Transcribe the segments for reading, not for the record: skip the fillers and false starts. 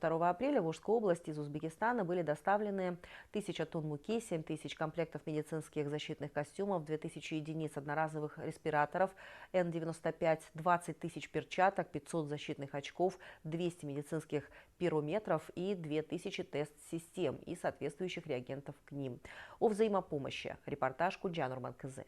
2 апреля в Ошской области из Узбекистана были доставлены 1000 тонн муки, 7000 комплектов медицинских защитных костюмов, 2000 единиц одноразовых респираторов N95, 20 тысяч перчаток, 500 защитных очков, 200 медицинских пирометров и 2000 тест-систем и соответствующих реагентов к ним. О взаимопомощи. Репортаж Кульджан Нурман-Кызы.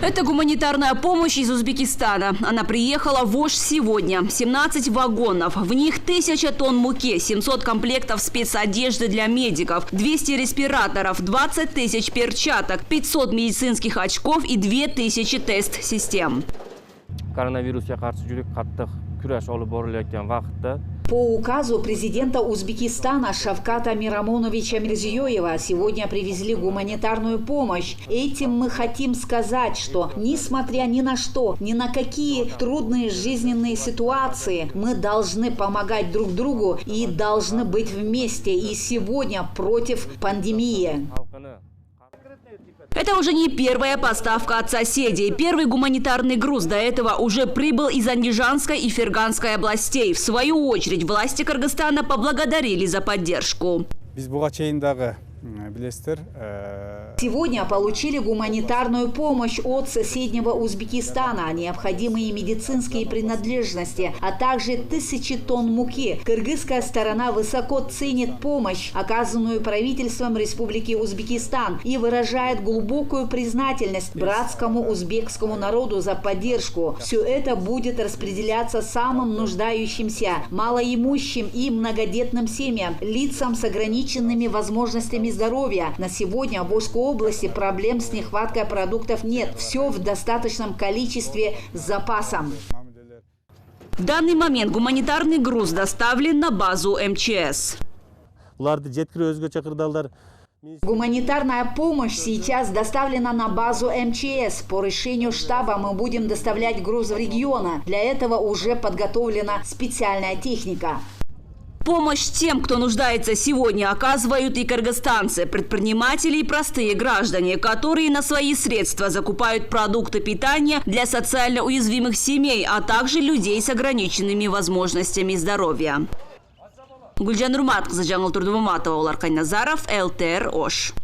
Это гуманитарная помощь из Узбекистана. Она приехала в Ош сегодня. 17 вагонов. В них 1000 тонн муки, 700 комплектов спецодежды для медиков, 200 респираторов, 20 тысяч перчаток, 500 медицинских очков и 2000 тест-систем. Коронавирусga qarshi juda qattiq kurash olib borilayotgan vaqtda по указу президента Узбекистана Шавката Мирамоновича Мирзиёева сегодня привезли гуманитарную помощь. Этим мы хотим сказать, что несмотря ни на что, ни на какие трудные жизненные ситуации, мы должны помогать друг другу и должны быть вместе. И сегодня против пандемии. Это уже не первая поставка от соседей. Первый гуманитарный груз до этого уже прибыл из Андижанской и Ферганской областей. В свою очередь, власти Кыргызстана поблагодарили за поддержку. Сегодня получили гуманитарную помощь от соседнего Узбекистана, необходимые медицинские принадлежности, а также 1000 тонн муки. Кыргызская сторона высоко ценит помощь, оказанную правительством Республики Узбекистан, и выражает глубокую признательность братскому узбекскому народу за поддержку. Все это будет распределяться самым нуждающимся, малоимущим и многодетным семьям, лицам с ограниченными возможностями здоровья. На сегодня в Ошской области проблем с нехваткой продуктов нет. Все в достаточном количестве с запасом. В данный момент гуманитарный груз доставлен на базу МЧС. Гуманитарная помощь сейчас доставлена на базу МЧС. По решению штаба мы будем доставлять груз в регионы. Для этого уже подготовлена специальная техника. Помощь тем, кто нуждается сегодня, оказывают и кыргызстанцы, предприниматели и простые граждане, которые на свои средства закупают продукты питания для социально уязвимых семей, а также людей с ограниченными возможностями здоровья. Гульджан Нурман-Кызы, Жаңыл Турдубаматова, Олар Кайназаров, ЛТР Ош.